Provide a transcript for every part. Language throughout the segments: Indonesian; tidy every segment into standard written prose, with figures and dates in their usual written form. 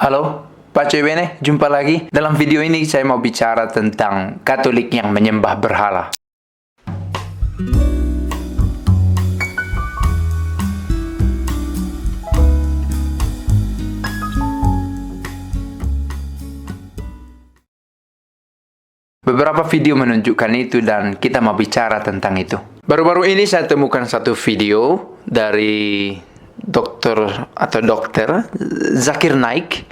Halo, Pak Cewene, jumpa lagi. Dalam video ini saya mau bicara tentang Katolik yang menyembah berhala. Beberapa video menunjukkan itu dan kita mau bicara tentang itu. Baru-baru ini saya temukan satu video dari dokter Zakir Naik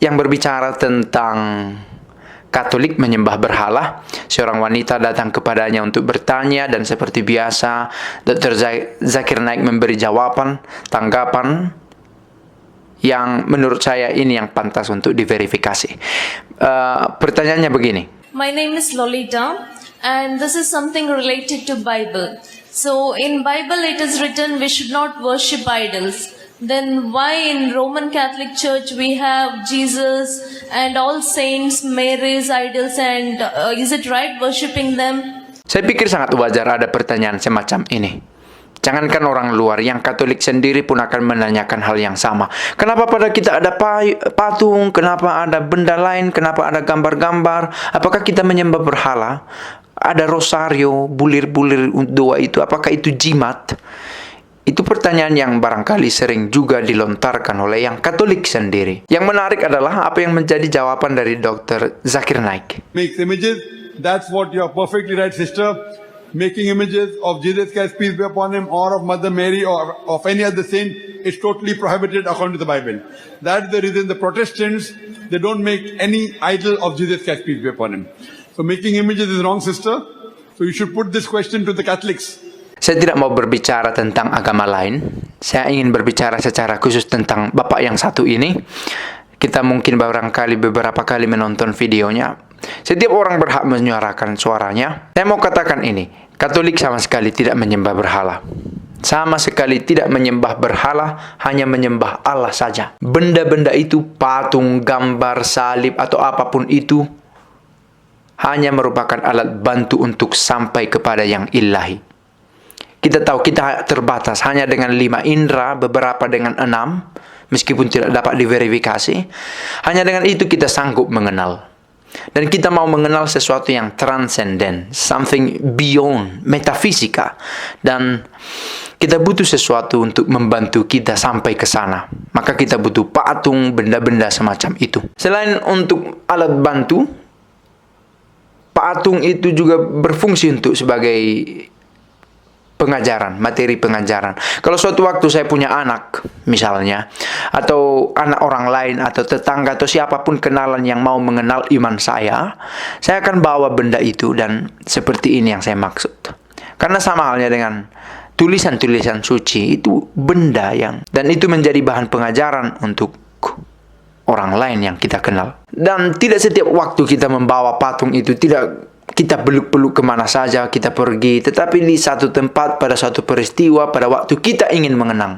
yang berbicara tentang Katolik menyembah berhala. Seorang wanita datang kepadanya untuk bertanya dan seperti biasa Dr. Zakir Naik memberi jawaban, tanggapan yang menurut saya ini yang pantas untuk diverifikasi. Pertanyaannya begini. My name is Lolita and this is something related to Bible. So in Bible it is written we should not worship idols. Then why in Roman Catholic Church we have Jesus and all saints, Mary's idols, and is it right worshipping them? Saya pikir sangat wajar ada pertanyaan semacam ini. Jangankan orang luar, yang Katolik sendiri pun akan menanyakan hal yang sama. Kenapa pada kita ada patung? Kenapa ada benda lain? Kenapa ada gambar-gambar? Apakah kita menyembah berhala? Ada rosario, bulir-bulir doa itu, apakah itu jimat? Itu pertanyaan yang barangkali sering juga dilontarkan oleh yang Katolik sendiri. Yang menarik adalah apa yang menjadi jawaban dari Dr. Zakir Naik. Makes images, that's what you're perfectly right, sister. Making images of Jesus Christ, peace be upon him, or of Mother Mary, or of any other saint, is totally prohibited according to the Bible. That's the reason the Protestants, they don't make any idol of Jesus Christ, peace be upon him. So making images is wrong, sister. So you should put this question to the Catholics. Saya tidak mau berbicara tentang agama lain. Saya ingin berbicara secara khusus tentang Bapak yang satu ini. Kita mungkin barangkali beberapa kali menonton videonya. Setiap orang berhak menyuarakan suaranya. Saya mau katakan ini. Katolik sama sekali tidak menyembah berhala. Sama sekali tidak menyembah berhala, hanya menyembah Allah saja. Benda-benda itu, patung, gambar, salib, atau apapun itu, hanya merupakan alat bantu untuk sampai kepada yang ilahi. Kita tahu kita terbatas hanya dengan 5 indera, beberapa dengan 6, meskipun tidak dapat diverifikasi. Hanya dengan itu kita sanggup mengenal. Dan kita mau mengenal sesuatu yang transenden, something beyond, metafisika. Dan kita butuh sesuatu untuk membantu kita sampai ke sana. Maka kita butuh patung, benda-benda semacam itu. Selain untuk alat bantu, patung itu juga berfungsi untuk sebagai pengajaran, materi pengajaran. Kalau suatu waktu saya punya anak, misalnya, atau anak orang lain, atau tetangga, atau siapapun kenalan yang mau mengenal iman saya akan bawa benda itu, dan seperti ini yang saya maksud. Karena sama halnya dengan tulisan-tulisan suci, itu benda yang, dan itu menjadi bahan pengajaran untuk orang lain yang kita kenal. Dan tidak setiap waktu kita membawa patung itu, tidak kita peluk-peluk kemana saja kita pergi, tetapi di satu tempat, pada suatu peristiwa, pada waktu kita ingin mengenang.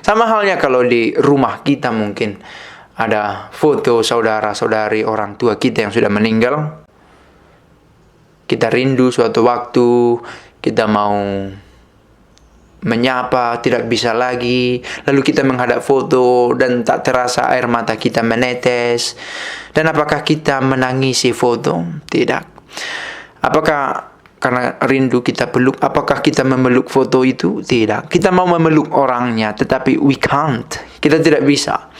Sama halnya kalau di rumah kita mungkin ada foto saudara-saudari orang tua kita yang sudah meninggal. Kita rindu suatu waktu, kita mau menyapa, tidak bisa lagi. Lalu kita menghadap foto dan tak terasa air mata kita menetes. Dan apakah kita menangisi foto? Tidak. Apakah karena rindu kita peluk? Apakah kita memeluk foto itu? Tidak. Kita mau memeluk orangnya, tetapi we can't. Kita tidak bisa.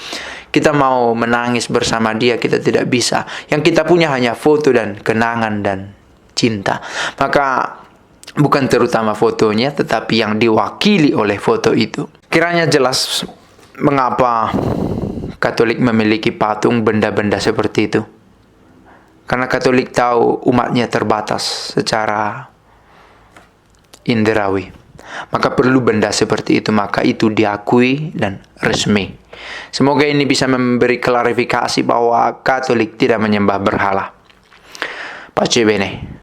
Kita mau menangis bersama dia, kita tidak bisa. Yang kita punya hanya foto dan kenangan dan cinta. Maka bukan terutama fotonya, tetapi yang diwakili oleh foto itu. Kiranya jelas mengapa Katolik memiliki patung, benda-benda seperti itu. Karena Katolik tahu umatnya terbatas secara inderawi. Maka perlu benda seperti itu, maka itu diakui dan resmi. Semoga ini bisa memberi klarifikasi bahwa Katolik tidak menyembah berhala. Pace bene.